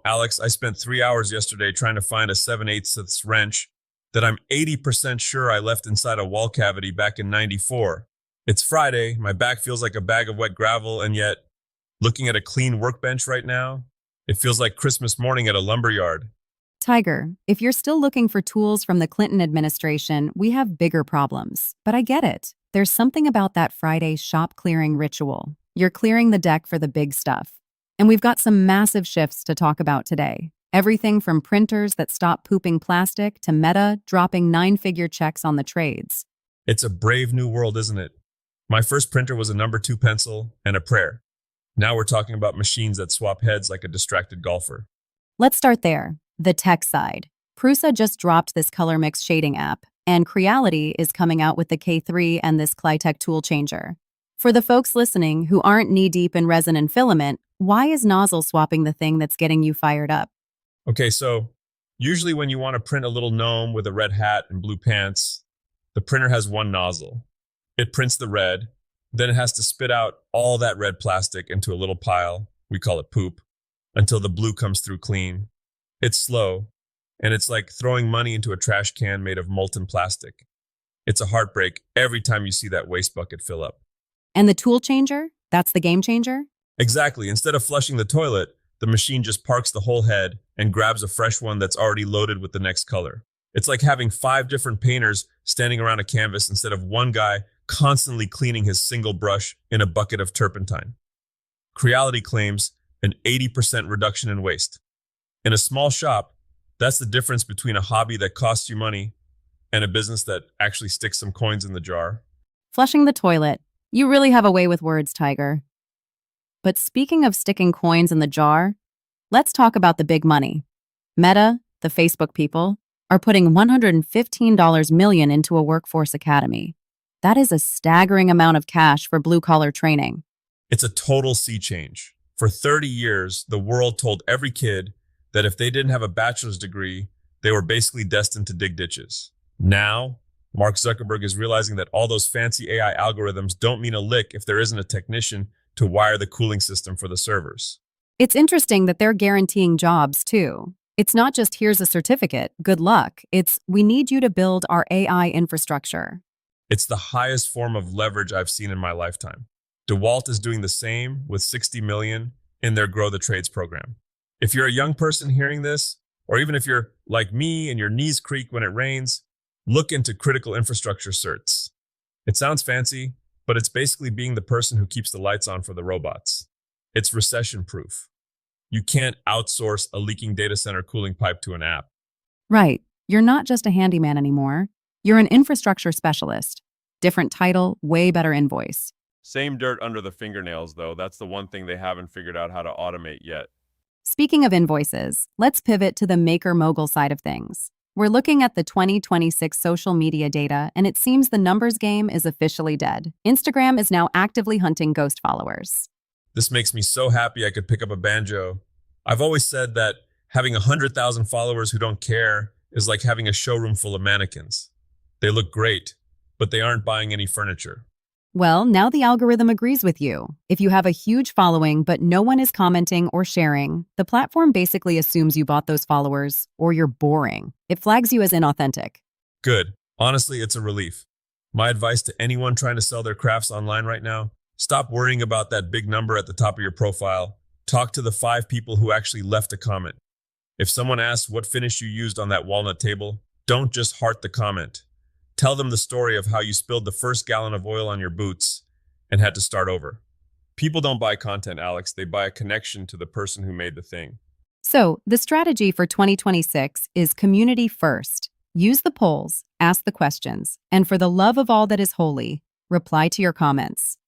Alex, I spent 3 hours yesterday trying to find a 7/8 wrench that I'm 80% sure I left inside a wall cavity back in 94. It's Friday, my back feels like a bag of wet gravel, and yet, looking at a clean workbench right now, it feels like Christmas morning at a lumberyard. Tiger, if you're still looking for tools from the Clinton administration, we have bigger problems. But I get it. There's something about that Friday shop clearing ritual. You're clearing the deck for the big stuff. And we've got some massive shifts to talk about today. Everything from printers that stop pooping plastic to Meta dropping nine-figure checks on the trades. It's a brave new world, isn't it? My first printer was a number 2 pencil and a prayer. Now we're talking about machines that swap heads like a distracted golfer. Let's start there. The tech side. Prusa just dropped this color mix shading app, and Creality is coming out with the K3 and this Clytek tool changer. For the folks listening who aren't knee-deep in resin and filament, why is nozzle swapping the thing that's getting you fired up? Okay, so usually when you want to print a little gnome with a red hat and blue pants, the printer has one nozzle. It prints the red, then it has to spit out all that red plastic into a little pile, we call it poop, until the blue comes through clean. It's slow, and it's like throwing money into a trash can made of molten plastic. It's a heartbreak every time you see that waste bucket fill up. And the tool changer? That's the game changer? Exactly. Instead of flushing the toilet, the machine just parks the whole head and grabs a fresh one that's already loaded with the next color. It's like having 5 different painters standing around a canvas instead of one guy constantly cleaning his single brush in a bucket of turpentine. Creality claims an 80% reduction in waste. In a small shop, that's the difference between a hobby that costs you money and a business that actually sticks some coins in the jar. Flushing the toilet. You really have a way with words, Tiger. But speaking of sticking coins in the jar, let's talk about the big money. Meta, the Facebook people, are putting $115 million into a workforce academy. That is a staggering amount of cash for blue-collar training. It's a total sea change. For 30 years, the world told every kid that if they didn't have a bachelor's degree, they were basically destined to dig ditches. Now, Mark Zuckerberg is realizing that all those fancy AI algorithms don't mean a lick if there isn't a technician to wire the cooling system for the servers. It's interesting that they're guaranteeing jobs, too. It's not just here's a certificate, good luck. It's we need you to build our AI infrastructure. It's the highest form of leverage I've seen in my lifetime. DeWalt is doing the same with $60 million in their Grow the Trades program. If you're a young person hearing this, or even if you're like me and your knees creak when it rains, look into critical infrastructure certs. It sounds fancy, but it's basically being the person who keeps the lights on for the robots. It's recession-proof. You can't outsource a leaking data center cooling pipe to an app. Right. You're not just a handyman anymore. You're an infrastructure specialist. Different title, way better invoice. Same dirt under the fingernails, though. That's the one thing they haven't figured out how to automate yet. Speaking of invoices, let's pivot to the maker mogul side of things. We're looking at the 2026 social media data, and it seems the numbers game is officially dead. Instagram is now actively hunting ghost followers. This makes me so happy I could pick up a banjo. I've always said that having 100,000 followers who don't care is like having a showroom full of mannequins. They look great, but they aren't buying any furniture. Well, now the algorithm agrees with you. If you have a huge following but no one is commenting or sharing, the platform basically assumes you bought those followers or you're boring. It flags you as inauthentic. Good. Honestly, it's a relief. My advice to anyone trying to sell their crafts online right now, stop worrying about that big number at the top of your profile. Talk to the 5 people who actually left a comment. If someone asks what finish you used on that walnut table, don't just heart the comment. Tell them the story of how you spilled the first gallon of oil on your boots and had to start over. People don't buy content, Alex. They buy a connection to the person who made the thing. So, the strategy for 2026 is community first. Use the polls, ask the questions, and for the love of all that is holy, reply to your comments.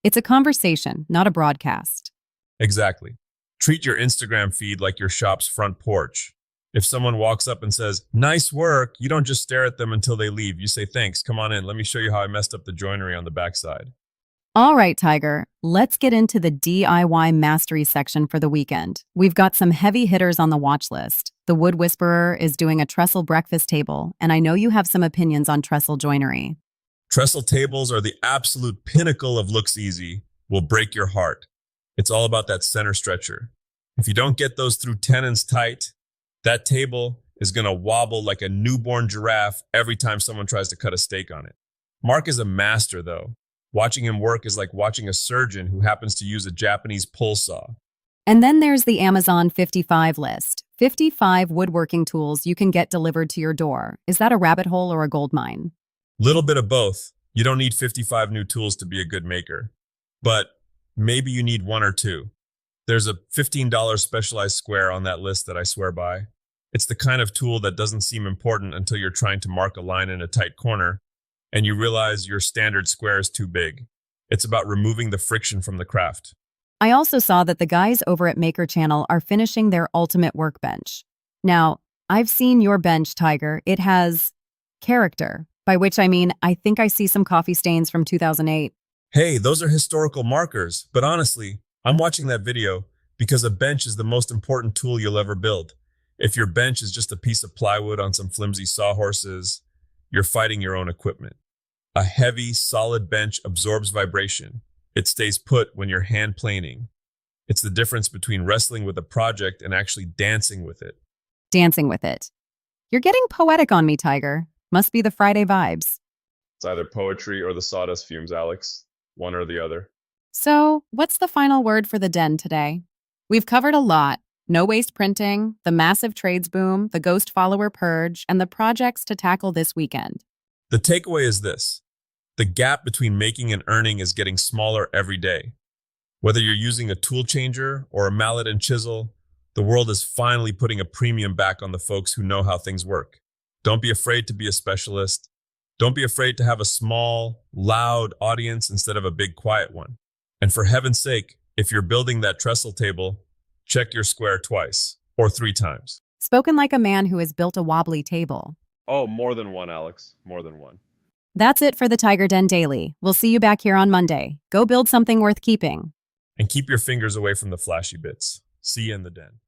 It's a conversation, not a broadcast. Exactly. Treat your Instagram feed like your shop's front porch. If someone walks up and says, "Nice work," you don't just stare at them until they leave. You say, "Thanks, come on in. Let me show you how I messed up the joinery on the backside." All right, Tiger, let's get into the DIY mastery section for the weekend. We've got some heavy hitters on the watch list. The Wood Whisperer is doing a trestle breakfast table, and I know you have some opinions on trestle joinery. Trestle tables are the absolute pinnacle of looks easy, will break your heart. It's all about that center stretcher. If you don't get those through tenons tight, that table is going to wobble like a newborn giraffe every time someone tries to cut a steak on it. Mark is a master, though. Watching him work is like watching a surgeon who happens to use a Japanese pull saw. And then there's the Amazon 55 list. 55 woodworking tools you can get delivered to your door. Is that a rabbit hole or a gold mine? Little bit of both. You don't need 55 new tools to be a good maker, but maybe you need one or two. There's a $15 specialized square on that list that I swear by. It's the kind of tool that doesn't seem important until you're trying to mark a line in a tight corner and you realize your standard square is too big. It's about removing the friction from the craft. I also saw that the guys over at Maker Channel are finishing their ultimate workbench. Now, I've seen your bench, Tiger. It has character, by which I mean I think I see some coffee stains from 2008. Hey, those are historical markers, but honestly, I'm watching that video because a bench is the most important tool you'll ever build. If your bench is just a piece of plywood on some flimsy sawhorses, you're fighting your own equipment. A heavy, solid bench absorbs vibration. It stays put when you're hand planing. It's the difference between wrestling with a project and actually dancing with it. Dancing with it. You're getting poetic on me, Tiger. Must be the Friday vibes. It's either poetry or the sawdust fumes, Alex. One or the other. So, what's the final word for the den today? We've covered a lot. No waste printing, the massive trades boom, the ghost follower purge, and the projects to tackle this weekend. The takeaway is this. The gap between making and earning is getting smaller every day. Whether you're using a tool changer or a mallet and chisel, the world is finally putting a premium back on the folks who know how things work. Don't be afraid to be a specialist. Don't be afraid to have a small, loud audience instead of a big, quiet one. And for heaven's sake, if you're building that trestle table, check your square twice or 3 times. Spoken like a man who has built a wobbly table. Oh, more than one, Alex. More than one. That's it for the TigerDen Daily. We'll see you back here on Monday. Go build something worth keeping. And keep your fingers away from the flashy bits. See you in the den.